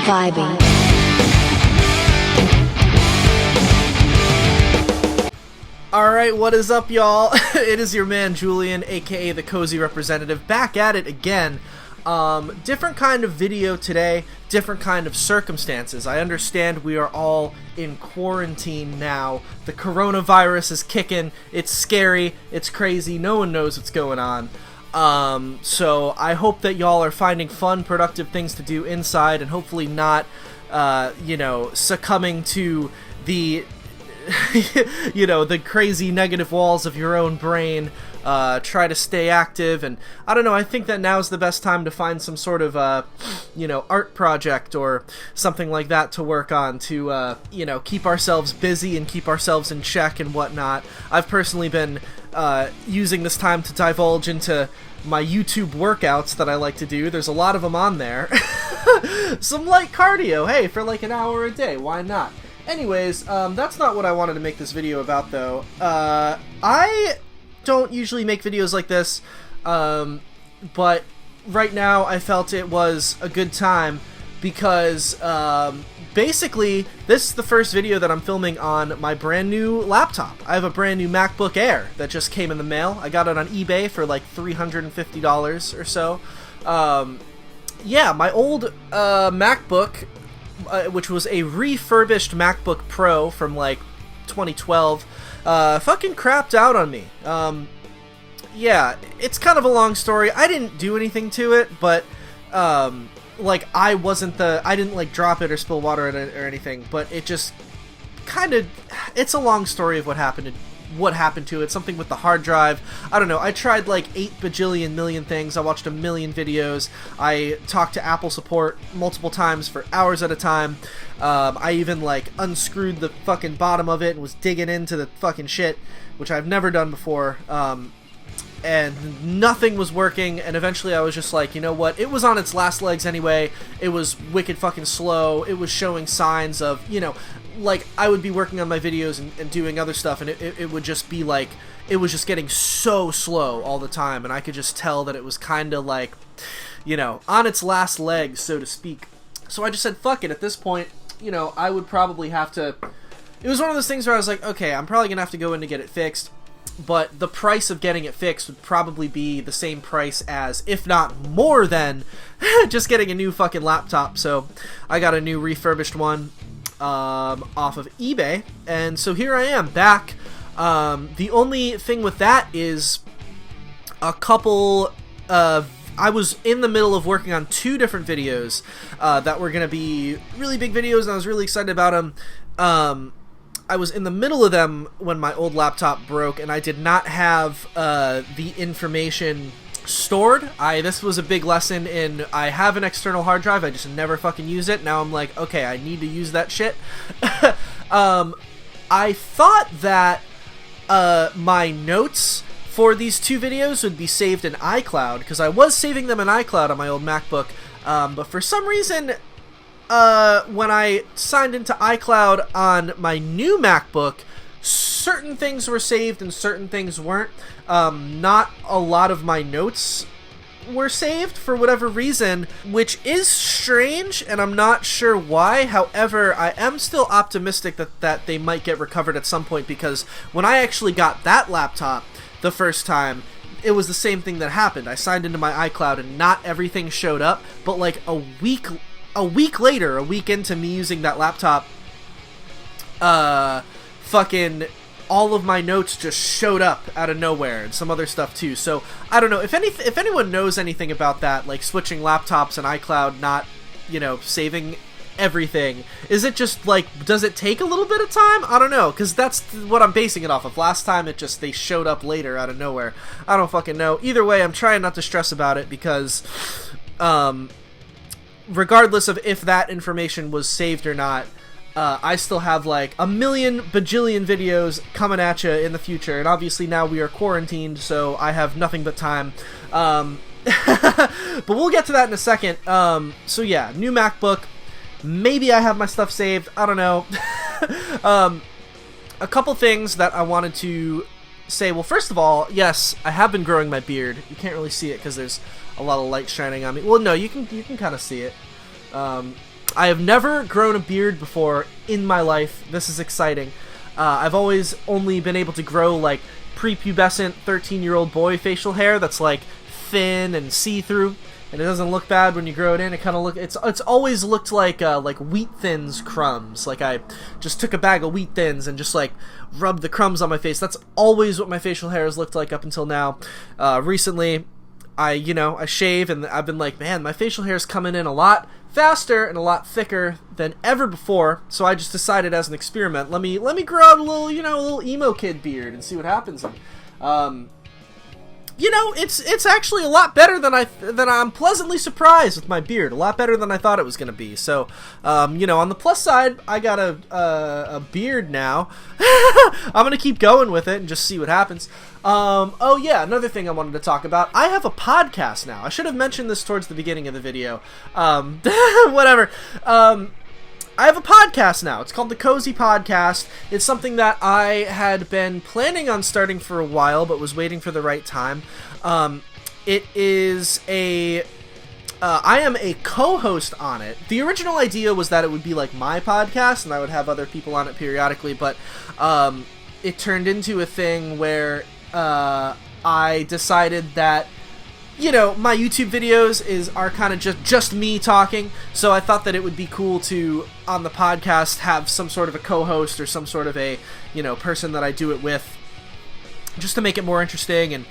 vibing. Alright, what is up, y'all? It is your man Julian, aka the Cozy Representative, back at it again. Different kind of video today, different kind of circumstances. I understand we are all in quarantine now. The coronavirus is kicking, it's scary, it's crazy, no one knows what's going on. So I hope that y'all are finding fun, productive things to do inside and hopefully not, succumbing to the the crazy negative walls of your own brain. Try to stay active, and I don't know, I think that now's the best time to find some sort of, art project or something like that to work on to, keep ourselves busy and keep ourselves in check and whatnot. I've personally been, using this time to divulge into my YouTube workouts that I like to do. There's a lot of them on there. Some light cardio, hey, for like an hour a day, why not? Anyways, that's not what I wanted to make this video about, though. I don't usually make videos like this, but right now I felt it was a good time because, basically, this is the first video that I'm filming on my brand new laptop. I have a brand new MacBook Air that just came in the mail. I got it on eBay for like $350 or so. Yeah, my old MacBook, which was a refurbished MacBook Pro from like 2012, fucking crapped out on me. Yeah, it's kind of a long story. I didn't do anything to it, but I didn't like drop it or spill water in it or anything, but it just kind of, it's a long story of what happened to it. Something with the hard drive. I don't know. I tried like 8 bajillion million things. I watched a million videos. I talked to Apple support multiple times for hours at a time. I even like unscrewed the fucking bottom of it and was digging into the fucking shit, which I've never done before. And nothing was working, and eventually I was just like, you know what, it was on its last legs anyway, it was wicked fucking slow, it was showing signs of, like, I would be working on my videos and doing other stuff, and it would just be like, it was just getting so slow all the time, and I could just tell that it was kind of like, on its last legs, so to speak. So I just said, fuck it, at this point, I would probably have to, it was one of those things where I was like, okay, I'm probably gonna have to go in to get it fixed, but the price of getting it fixed would probably be the same price as, if not more than, just getting a new fucking laptop. So I got a new refurbished one off of eBay, and so here I am back. The only thing with that is a couple of, I was in the middle of working on 2 different videos that were going to be really big videos, and I was really excited about them. I was in the middle of them when my old laptop broke, and I did not have the information stored. This was a big lesson in, I have an external hard drive, I just never fucking use it. Now I'm like, okay, I need to use that shit. I thought that my notes for these 2 videos would be saved in iCloud, because I was saving them in iCloud on my old MacBook, but for some reason, when I signed into iCloud on my new MacBook, certain things were saved and certain things weren't. Not a lot of my notes were saved for whatever reason, which is strange, and I'm not sure why. However, I am still optimistic that they might get recovered at some point, because when I actually got that laptop the first time, it was the same thing that happened. I signed into my iCloud and not everything showed up, but like a week later, a week into me using that laptop, fucking all of my notes just showed up out of nowhere, and some other stuff too. So I don't know if anyone knows anything about that, like switching laptops and iCloud not, saving everything. Is it just like, does it take a little bit of time? I don't know, because that's what I'm basing it off of. Last time they showed up later out of nowhere. I don't fucking know. Either way, I'm trying not to stress about it, because regardless of if that information was saved or not, I still have like a million bajillion videos coming at you in the future, and obviously now we are quarantined, so I have nothing but time. But we'll get to that in a second. So yeah, new MacBook. Maybe I have my stuff saved. I don't know. A couple things that I wanted to say. Well, first of all, yes, I have been growing my beard. You can't really see it because there's a lot of light shining on me. Well, no, you can kind of see it. I have never grown a beard before in my life. This is exciting. I've always only been able to grow like prepubescent 13-year-old boy facial hair that's like thin and see-through, and it doesn't look bad when you grow it in. It kind of it's always looked like Wheat Thins crumbs. Like I just took a bag of Wheat Thins and just like rubbed the crumbs on my face. That's always what my facial hair has looked like up until now. Recently, I shave, and I've been like, man, my facial hair is coming in a lot faster and a lot thicker than ever before. So I just decided as an experiment, let me grow out a little emo kid beard and see what happens. It's actually a lot better than I'm pleasantly surprised with my beard. A lot better than I thought it was gonna be. So, on the plus side, I got a beard now. I'm gonna keep going with it and just see what happens. Oh yeah, another thing I wanted to talk about. I have a podcast now. I should have mentioned this towards the beginning of the video. Whatever. I have a podcast now. It's called The Cozy Podcast. It's something that I had been planning on starting for a while, but was waiting for the right time. It is I am a co-host on it. The original idea was that it would be like my podcast, and I would have other people on it periodically, but it turned into a thing where I decided that my YouTube videos are kind of just me talking, so I thought that it would be cool to, on the podcast, have some sort of a co-host or some sort of a, person that I do it with, just to make it more interesting and,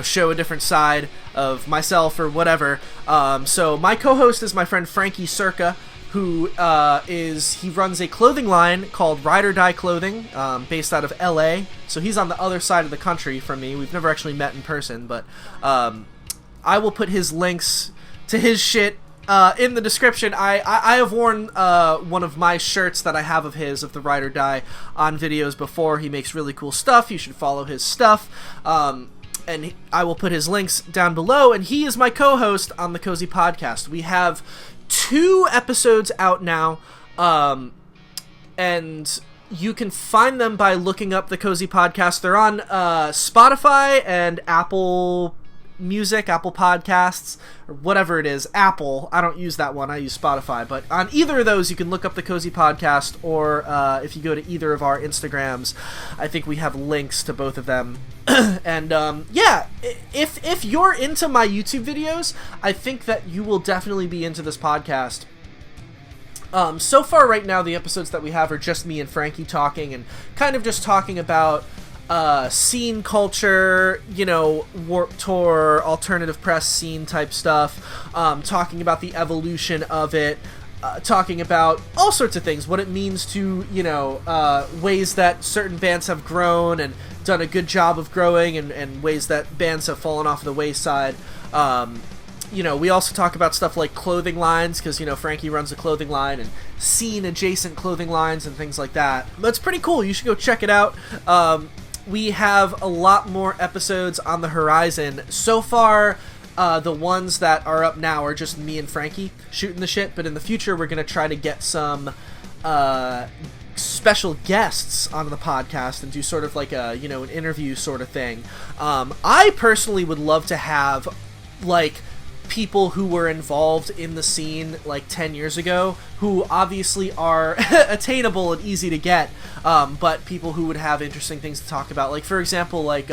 show a different side of myself or whatever. So my co-host is my friend Frankie Circa, who he runs a clothing line called Ride or Die Clothing, based out of LA, so he's on the other side of the country from me. We've never actually met in person, but I will put his links to his shit in the description. I have worn one of my shirts that I have of his, of the Ride or Die, on videos before. He makes really cool stuff. You should follow his stuff. And I will put his links down below. And he is my co-host on the Cozy Podcast. We have 2 episodes out now. And you can find them by looking up the Cozy Podcast. They're on Spotify and Apple Music, Apple Podcasts, or whatever it is. Apple, I don't use that one, I use Spotify, but on either of those you can look up the Cozy Podcast, or if you go to either of our Instagrams, I think we have links to both of them. And yeah, if you're into my YouTube videos, I think that you will definitely be into this podcast. So far right now, the episodes that we have are just me and Frankie talking, and kind of just talking about scene culture, Warped Tour, alternative press scene type stuff, talking about the evolution of it, talking about all sorts of things, what it means to, ways that certain bands have grown and done a good job of growing, and ways that bands have fallen off the wayside. We also talk about stuff like clothing lines, because, Frankie runs a clothing line, and scene-adjacent clothing lines and things like that. But it's pretty cool. You should go check it out. We have a lot more episodes on the horizon. So far, the ones that are up now are just me and Frankie shooting the shit, but in the future we're going to try to get some special guests on the podcast and do sort of like a, an interview sort of thing. I personally would love to have, like, people who were involved in the scene like 10 years ago, who obviously are attainable and easy to get, but people who would have interesting things to talk about. Like, for example, like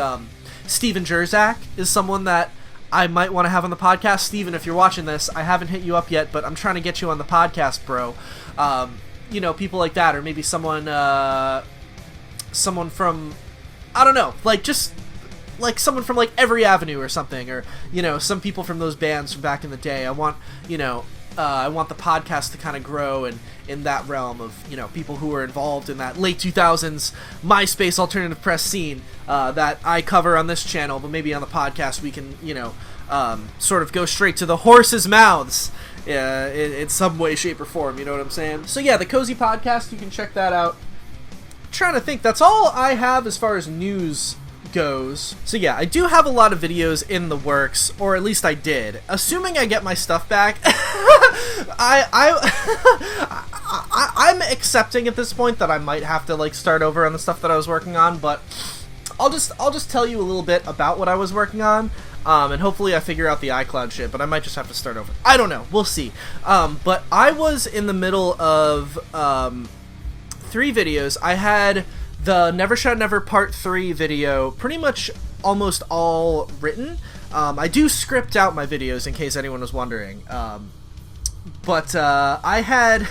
Steven Jerzak is someone that I might want to have on the podcast. Steven, if you're watching this, I haven't hit you up yet, but I'm trying to get you on the podcast, bro. People like that, or maybe someone from, I don't know, like, just like someone from like Every Avenue or something, or some people from those bands from back in the day. I want I want the podcast to kind of grow in that realm of people who are involved in that late 2000s MySpace alternative press scene that I cover on this channel, but maybe on the podcast we can sort of go straight to the horse's mouths in some way, shape, or form. You know what I'm saying? So yeah, the Cozy Podcast, you can check that out. I'm trying to think, that's all I have as far as news goes. So yeah, I do have a lot of videos in the works, or at least I did. Assuming I get my stuff back, I'm accepting at this point that I might have to like start over on the stuff that I was working on, but I'll just tell you a little bit about what I was working on. and hopefully I figure out the iCloud shit, but I might just have to start over. I don't know. We'll see. But I was in the middle of 3 videos. I had the Never Shout Never Part 3 video pretty much almost all written. I do script out my videos in case anyone was wondering. But I had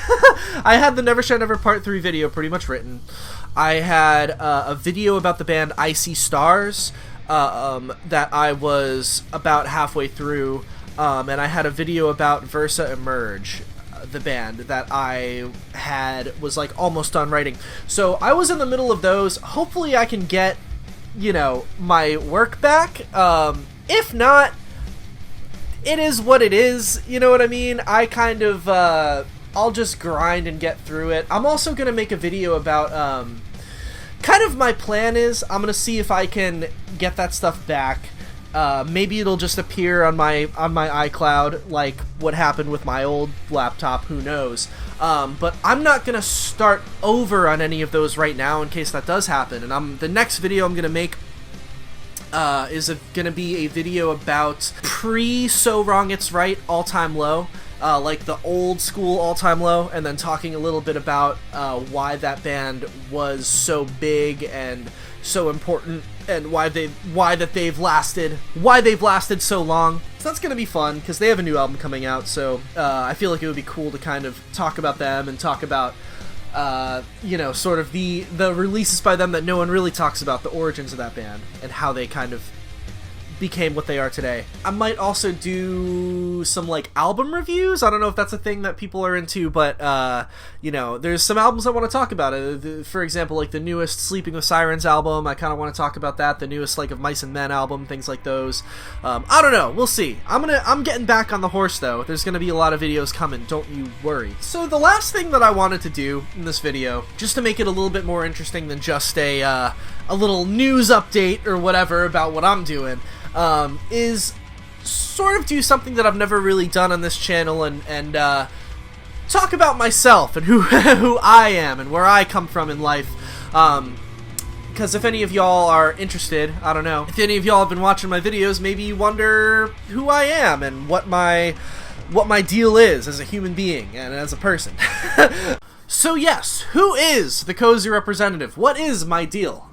I had the Never Shout Never Part 3 video pretty much written. I had a video about the band Icy Stars that I was about halfway through, and I had a video about Versa Emerge, the band that I was like almost done writing. So I was in the middle of those. Hopefully I can get, you know, my work back. If not, it is what it is, you know what I mean? I kind of, I'll just grind and get through it. I'm also going to make a video about, kind of my plan is, I'm going to see if I can get that stuff back. Maybe it'll just appear on my iCloud, like what happened with my old laptop, who knows. But I'm not going to start over on any of those right now in case that does happen. And the next video I'm going to make is going to be a video about pre-So Wrong It's Right all-time low, like the old school all-time low, and then talking a little bit about why that band was so big and so important, and why they've lasted so long. So that's gonna be fun because they have a new album coming out. So I feel like it would be cool to kind of talk about them and talk about you know, sort of the releases by them that no one really talks about, the origins of that band, and how they kind of became what they are today. I might also do some, like, album reviews. I don't know if that's a thing that people are into, but, you know, there's some albums I want to talk about. For example, like, the newest Sleeping with Sirens album, I kind of want to talk about that. The newest, like, of Mice and Men album, things like those. I don't know. We'll see. I'm getting back on the horse, though. There's gonna be a lot of videos coming. Don't you worry. So the last thing that I wanted to do in this video, just to make it a little bit more interesting than just a little news update or whatever about what I'm doing, is sort of do something that I've never really done on this channel and talk about myself and who I am and where I come from in life. Because if any of y'all are interested, I don't know, if any of y'all have been watching my videos, maybe you wonder who I am and what my deal is as a human being and as a person. So yes, who is the Cozy Representative? What is my deal?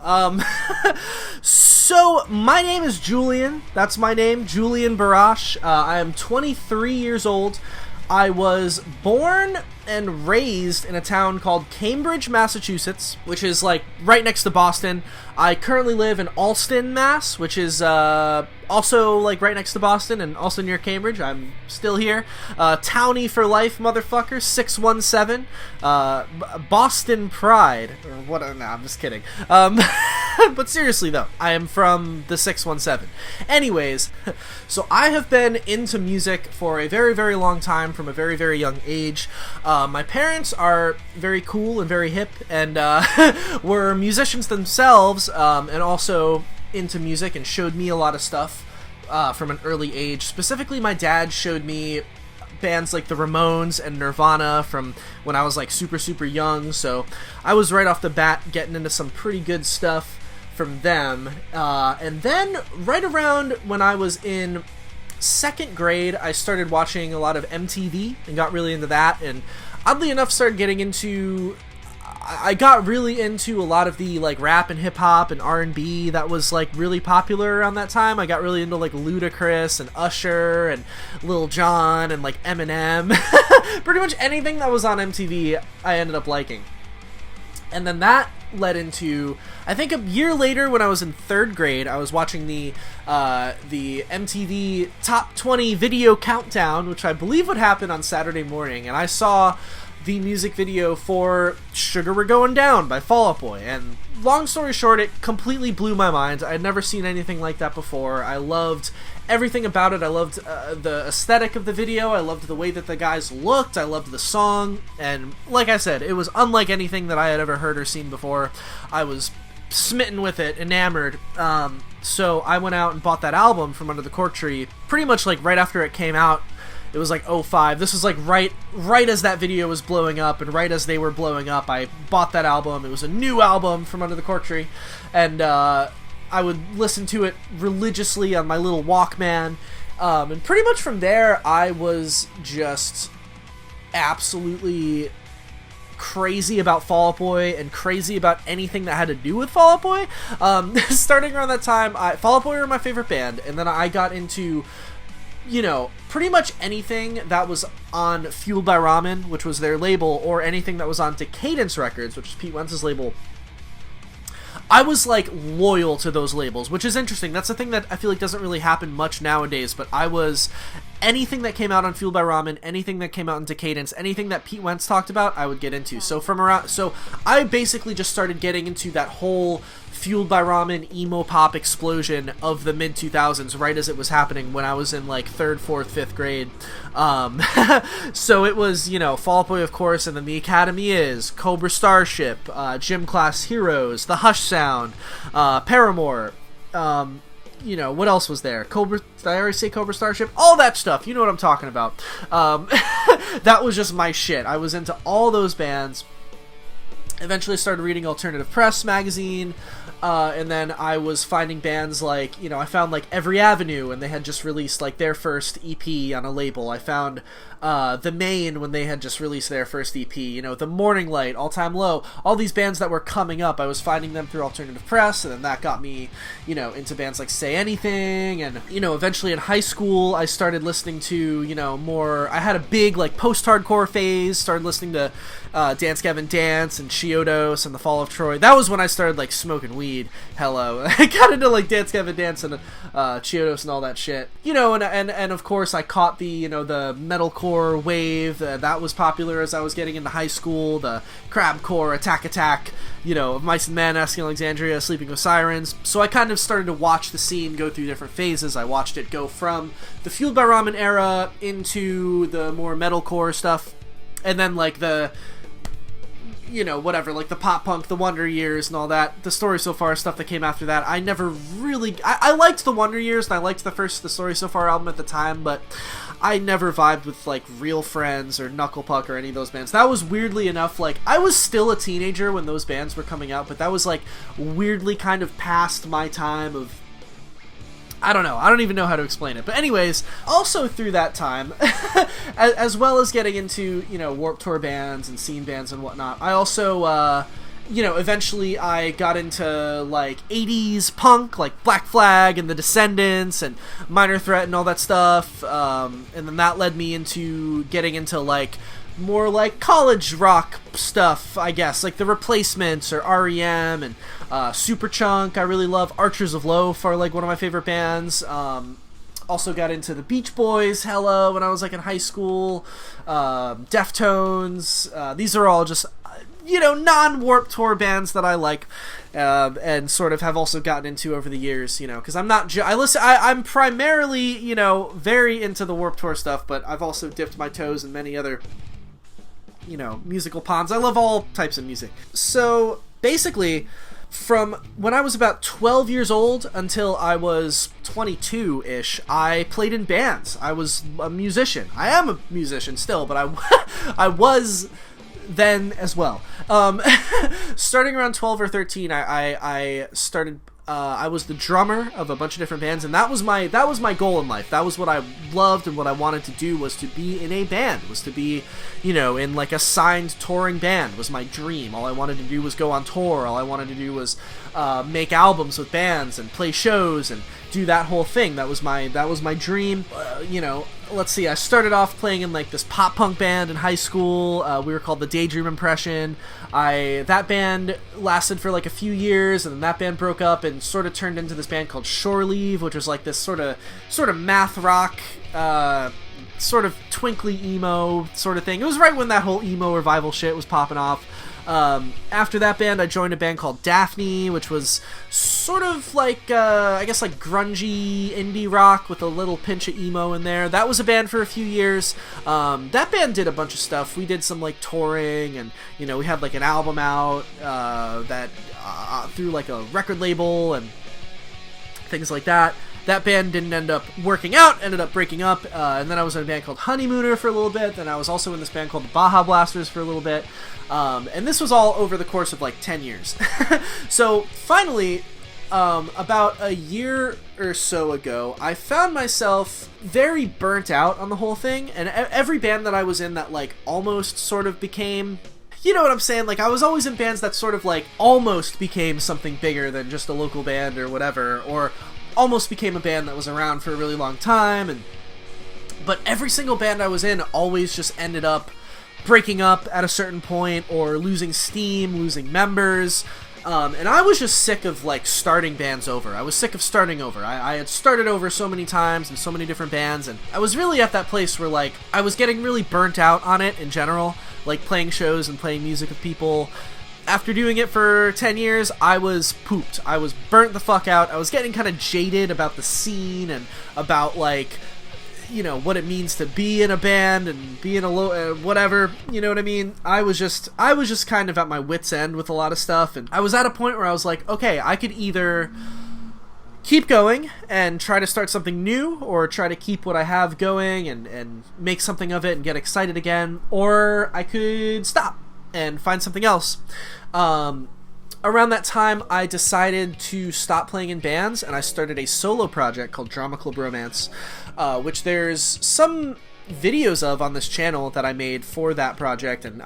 So my name is Julian. That's my name, Julian Barash. I am 23 years old. I was born and raised in a town called Cambridge, Massachusetts, which is like right next to Boston. I currently live in Allston, Mass, which is also like right next to Boston and also near Cambridge. I'm still here. Townie for life, motherfucker. 617. Boston Pride. Or what? No, I'm just kidding. But seriously though, I am from the 617. Anyways, so I have been into music for a very, very long time, from a very, very young age. My parents are very cool and very hip, and were musicians themselves, and also into music, and showed me a lot of stuff from an early age. Specifically, my dad showed me bands like the Ramones and Nirvana from when I was like super, super young, so I was right off the bat getting into some pretty good stuff from them. And then right around when I was in 2nd grade, I started watching a lot of MTV and got really into that, and oddly enough I got really into a lot of the like rap and hip hop and R&B that was like really popular around that time. I got really into like Ludacris and Usher and Lil Jon and like Eminem. Pretty much anything that was on MTV I ended up liking. And then that led into, I think a year later when I was in 3rd grade, I was watching the MTV Top 20 Video Countdown, which I believe would happen on Saturday morning, and I saw the music video for Sugar We're Going Down by Fall Out Boy, and long story short, it completely blew my mind. I had never seen anything like that before. I loved everything about it. I loved the aesthetic of the video. I loved the way that the guys looked. I loved the song, and like I said, it was unlike anything that I had ever heard or seen before. I was smitten with it, enamored. So I went out and bought that album from under the cork tree pretty much like right after it came out. It was like 2005. This was like right as that video was blowing up, and right as they were blowing up, I bought that album. It was a new album from under the cork tree, and I would listen to it religiously on my little Walkman. And pretty much from there, I was just absolutely crazy about Fall Out Boy and crazy about anything that had to do with Fall Out Boy. Starting around that time, Fall Out Boy were my favorite band, and then I got into, you know, pretty much anything that was on Fueled by Ramen, which was their label, or anything that was on Decadence Records, which is Pete Wentz's label. I was, like, loyal to those labels, which is interesting. That's the thing that I feel like doesn't really happen much nowadays, but I was... Anything that came out on Fueled by Ramen, anything that came out in Decadence, anything that Pete Wentz talked about, I would get into. So I basically just started getting into that whole Fueled by Ramen emo pop explosion of the mid-2000s right as it was happening when I was in, like, 3rd, 4th, 5th grade. So it was, you know, Fall Out Boy, of course, and then The Academy Is, Cobra Starship, Gym Class Heroes, The Hush Sound, Paramore, you know, what else was there? Did I already say Cobra Starship? All that stuff, you know what I'm talking about. That was just my shit. I was into all those bands. Eventually I started reading Alternative Press magazine, and then I was finding bands like, you know, I found like Every Avenue, and they had just released like their first EP on a label. I found The Main when they had just released their first EP, you know, The Morning Light, All Time Low, all these bands that were coming up, I was finding them through Alternative Press, and then that got me, you know, into bands like Say Anything, and, you know, eventually in high school, I started listening to, you know, more, I had a big, like, post-hardcore phase, started listening to Dance Gavin Dance, and Chiodos, and The Fall of Troy. That was when I started, like, smoking weed. Hello. I got into, like, Dance Gavin Dance and Chiodos and all that shit. You know, and of course, I caught the, you know, the metalcore wave that was popular as I was getting into high school, the crabcore, Attack, you know, of Mice and Men, Asking Alexandria, Sleeping with Sirens. So I kind of started to watch the scene go through different phases. I watched it go from the Fueled by Ramen era into the more metalcore stuff, and then like the, you know, whatever, like the pop punk, the Wonder Years and all that, the Story So Far stuff that came after that. I never really, I liked the Wonder Years, and I liked the Story So Far album at the time, but I never vibed with, like, Real Friends or Knuckle Puck or any of those bands. That was weirdly enough, like, I was still a teenager when those bands were coming out, but that was, like, weirdly kind of past my time of, I don't know. I don't even know how to explain it. But anyways, also through that time, as well as getting into, you know, Warped Tour bands and scene bands and whatnot, I also, you know, eventually I got into, like, 80s punk, like Black Flag and The Descendants and Minor Threat and all that stuff. And then that led me into getting into, like, more like college rock stuff, I guess, like The Replacements or REM and Superchunk. I really love Archers of Loaf, are like one of my favorite bands. Also got into the Beach Boys hella when I was like in high school. Deftones. These are all just, you know, non-Warped Tour bands that I like, and sort of have also gotten into over the years, you know, because I'm not, I'm primarily, you know, very into the Warped Tour stuff, but I've also dipped my toes in many other, you know, musical ponds. I love all types of music. So basically, from when I was about 12 years old until I was 22-ish, I played in bands. I was a musician. I am a musician still, but I was then as well. Starting around 12 or 13, I started. I was the drummer of a bunch of different bands, and that was my goal in life. That was what I loved and what I wanted to do, was to be in a band, was to be, you know, in like a signed touring band was my dream. All I wanted to do was go on tour. All I wanted to do was make albums with bands and play shows and do that whole thing. That was my dream. You know, let's see. I started off playing in like this pop punk band in high school. We were called the Daydream Impression. That band lasted for like a few years, and then that band broke up and sort of turned into this band called Shore Leave, which was like this sort of math rock, sort of twinkly emo sort of thing. It was right when that whole emo revival shit was popping off. After that band, I joined a band called Daphne, which was sort of like, I guess like grungy indie rock with a little pinch of emo in there. That was a band for a few years. That band did a bunch of stuff. We did some like touring, and, you know, we had like an album out, that, through like a record label and things like that. That band didn't end up working out, ended up breaking up, and then I was in a band called Honeymooner for a little bit, then I was also in this band called the Baja Blasters for a little bit, and this was all over the course of like 10 years. So finally, about a year or so ago, I found myself very burnt out on the whole thing, and every band that I was in that, like, almost sort of became... You know what I'm saying? Like, I was always in bands that sort of, like, almost became something bigger than just a local band or whatever, or almost became a band that was around for a really long time, but every single band I was in always just ended up breaking up at a certain point, or losing steam, losing members, and I was just sick of, like, starting bands over. I was sick of starting over. I had started over so many times in so many different bands, and I was really at that place where, like, I was getting really burnt out on it in general, like playing shows and playing music with people. After doing it for 10 years, I was pooped. I was burnt the fuck out. I was getting kind of jaded about the scene and about, like, you know, what it means to be in a band and be in a whatever, you know what I mean? I was just kind of at my wit's end with a lot of stuff, and I was at a point where I was like, okay, I could either keep going and try to start something new, or try to keep what I have going and make something of it and get excited again, or I could stop and find something else. Around that time, I decided to stop playing in bands, and I started a solo project called Drama Club Romance, which there's some videos of on this channel that I made for that project, and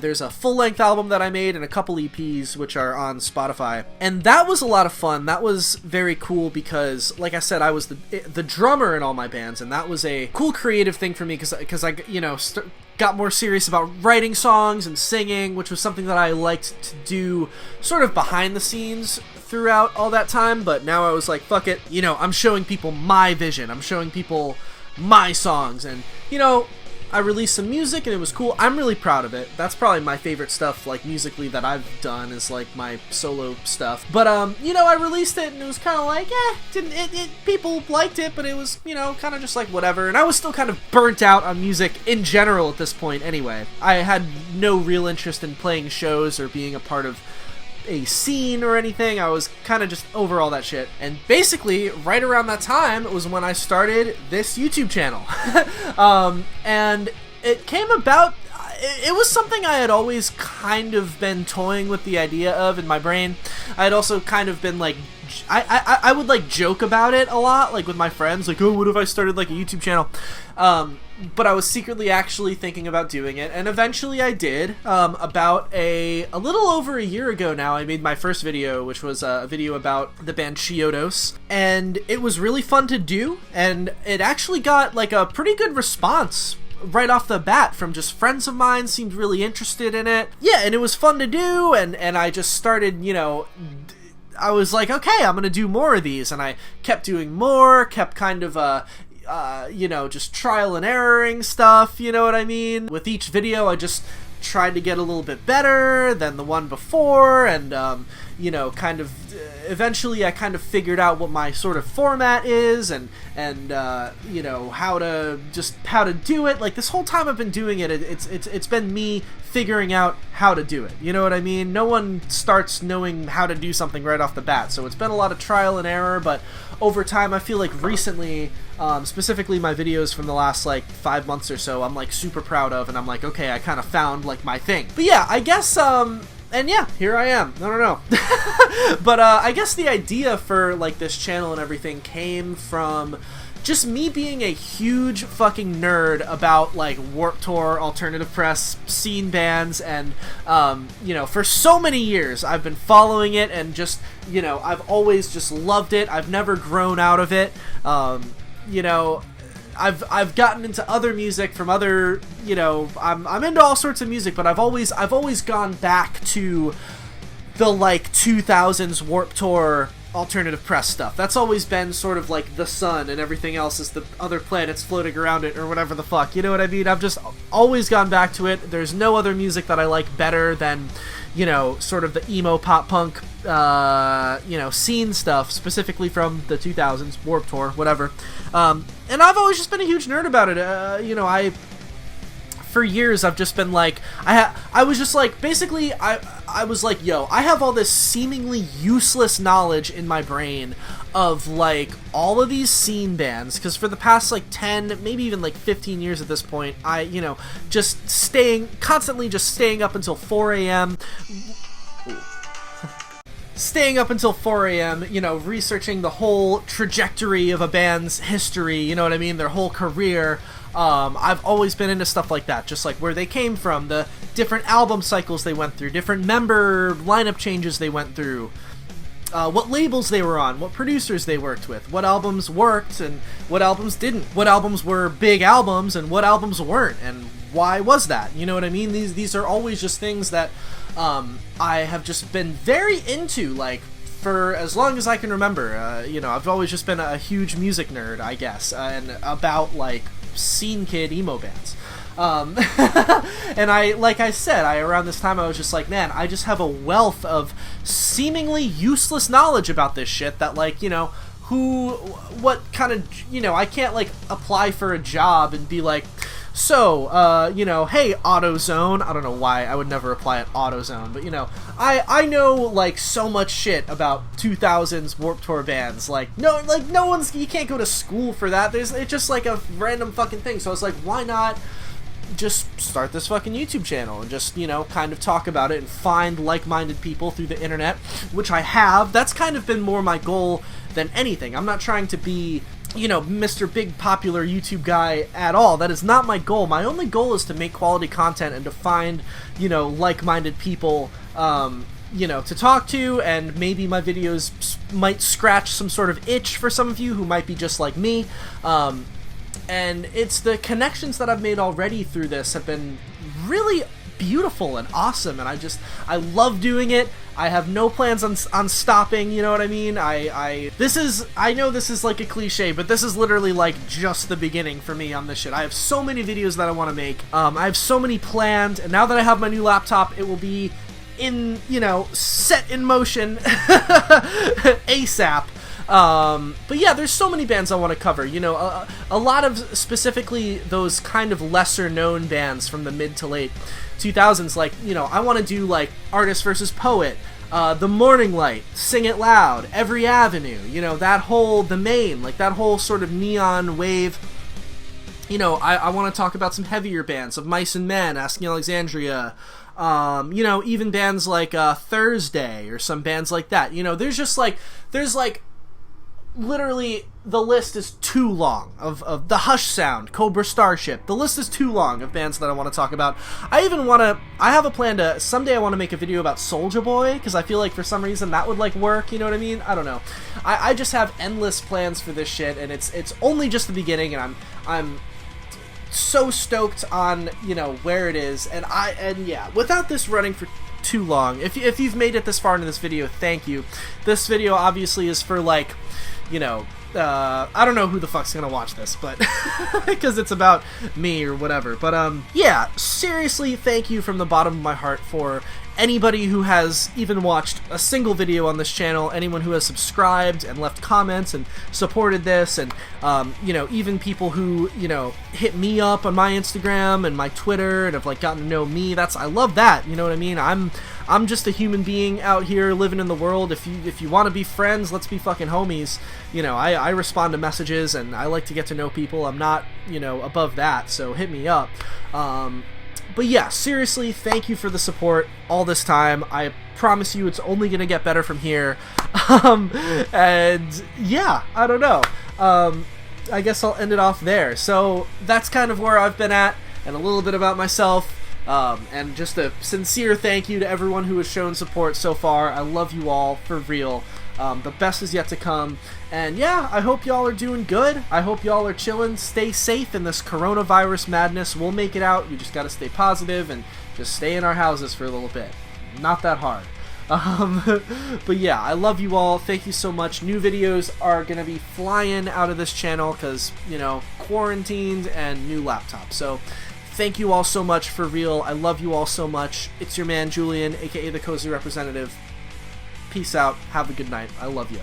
there's a full-length album that I made and a couple EPs which are on Spotify, and that was a lot of fun. That was very cool because, like I said, I was the drummer in all my bands, and that was a cool creative thing for me because I, you know, got more serious about writing songs and singing, which was something that I liked to do sort of behind the scenes throughout all that time. But now I was like, fuck it, you know, I'm showing people my vision, I'm showing people my songs, and, you know, I released some music and it was cool. I'm really proud of it. That's probably my favorite stuff, like, musically, that I've done, is like my solo stuff. But you know, I released it and it was kind of like, people liked it, but it was, you know, kind of just like whatever. And I was still kind of burnt out on music in general at this point anyway. I had no real interest in playing shows or being a part of a scene or anything. I was kind of just over all that shit. And basically, right around that time was when I started this YouTube channel. And it came about, it was something I had always kind of been toying with the idea of in my brain. I had also kind of been like, I would like joke about it a lot, like with my friends, like, oh, what if I started like a YouTube channel? But I was secretly actually thinking about doing it, and eventually I did. About a little over a year ago now, I made my first video, which was a video about the band Chiodos, and it was really fun to do, and it actually got like a pretty good response right off the bat from just friends of mine. Seemed really interested in it. Yeah, and it was fun to do, and I just started, you know, I was like, okay, I'm gonna do more of these, and I kept doing more, kept kind of, you know, just trial and erroring stuff, you know what I mean? With each video, I just tried to get a little bit better than the one before, and, you know, kind of, eventually I kind of figured out what my sort of format is, and you know, how to do it. Like, this whole time I've been doing it, it's been me figuring out how to do it, you know what I mean? No one starts knowing how to do something right off the bat, so it's been a lot of trial and error, but over time, I feel like recently, specifically my videos from the last, like, 5 months or so, I'm, like, super proud of, and I'm like, okay, I kind of found, like, my thing. But yeah, I guess, and yeah, here I am. I don't know. But I guess the idea for, like, this channel and everything came from just me being a huge fucking nerd about, like, Warped Tour, alternative press, scene bands, and, you know, for so many years I've been following it, and just, you know, I've always just loved it. I've never grown out of it. You know, I've gotten into other music from other, you know, I'm into all sorts of music, but I've always gone back to the, like, 2000s Warped Tour alternative press stuff. That's always been sort of like the sun, and everything else is the other planets floating around it, or whatever the fuck, you know what I mean? I've just always gone back to it. There's no other music that I like better than, you know, sort of the emo pop punk, you know, scene stuff, specifically from the 2000s, Warped Tour, whatever. And I've always just been a huge nerd about it. You know, for years I've just been like, I was just like, basically I was like, yo, I have all this seemingly useless knowledge in my brain of, like, all of these scene bands, because for the past, like, 10, maybe even, like, 15 years at this point, I, you know, just constantly staying up until 4 a.m. staying up until 4 a.m., you know, researching the whole trajectory of a band's history, you know what I mean, their whole career. I've always been into stuff like that, just like where they came from, the different album cycles they went through, different member lineup changes they went through, what labels they were on, what producers they worked with, what albums worked and what albums didn't, what albums were big albums and what albums weren't, and why was that, you know what I mean? These are always just things that I have just been very into, like, for as long as I can remember. You know, I've always just been a huge music nerd, I guess, and about, like, scene kid emo bands. And like I said, around this time I was just like, man, I just have a wealth of seemingly useless knowledge about this shit that, like, you know, what kind of, you know, I can't, like, apply for a job and be like, so, you know, hey, AutoZone, I don't know why I would never apply at AutoZone, but, you know, I know, like, so much shit about 2000s Warped Tour bands, like, no one's, you can't go to school for that, it's just, like, a random fucking thing, so I was like, why not just start this fucking YouTube channel and just, you know, kind of talk about it and find like-minded people through the internet, which I have. That's kind of been more my goal than anything. I'm not trying to be, you know, Mr. Big Popular YouTube guy at all. That is not my goal. My only goal is to make quality content and to find, you know, like-minded people, you know, to talk to, and maybe my videos might scratch some sort of itch for some of you who might be just like me. And it's the connections that I've made already through this have been really beautiful and awesome, and I love doing it. I have no plans on stopping, you know what I mean? I know this is like a cliche, but this is literally like just the beginning for me on this shit. I have so many videos that I want to make. I have so many planned, and now that I have my new laptop, it will be in, you know, set in motion ASAP. But yeah, there's so many bands I want to cover, you know, a lot of specifically those kind of lesser known bands from the mid to late 2000s, like, you know, I want to do, like, Artist versus Poet, The Morning Light, Sing It Loud, Every Avenue, you know, The Main, like, that whole sort of neon wave. You know, I want to talk about some heavier bands of Mice and Men, Asking Alexandria, you know, even bands like Thursday or some bands like that. You know, there's literally, the list is too long of the Hush Sound, Cobra Starship. The list is too long of bands that I want to talk about. I have a plan to, someday I want to make a video about Soulja Boy, because I feel like for some reason that would, like, work, you know what I mean? I don't know. I just have endless plans for this shit, and it's only just the beginning, and I'm so stoked on, you know, where it is, and yeah, without this running for too long, if you've made it this far into this video, thank you. This video obviously is for, like, you know, I don't know who the fuck's gonna watch this, but because it's about me or whatever. But yeah, seriously, thank you from the bottom of my heart for anybody who has even watched a single video on this channel, anyone who has subscribed and left comments and supported this, and you know, even people who, you know, hit me up on my Instagram and my Twitter and have, like, gotten to know me. I love that, you know what I mean? I'm just a human being out here living in the world. If you want to be friends, let's be fucking homies. You know, I respond to messages and I like to get to know people. I'm not, you know, above that, so hit me up. But yeah, seriously, thank you for the support all this time. I promise you it's only going to get better from here. And yeah, I don't know. I guess I'll end it off there. So that's kind of where I've been at, and a little bit about myself. And just a sincere thank you to everyone who has shown support so far. I love you all, for real. The best is yet to come. And yeah, I hope y'all are doing good. I hope y'all are chilling. Stay safe in this coronavirus madness. We'll make it out. You just gotta stay positive and just stay in our houses for a little bit. Not that hard. But yeah, I love you all. Thank you so much. New videos are gonna be flying out of this channel because, you know, quarantined and new laptop. So thank you all so much, for real. I love you all so much. It's your man Julian, aka the Cozy Representative. Peace out. Have a good night. I love you.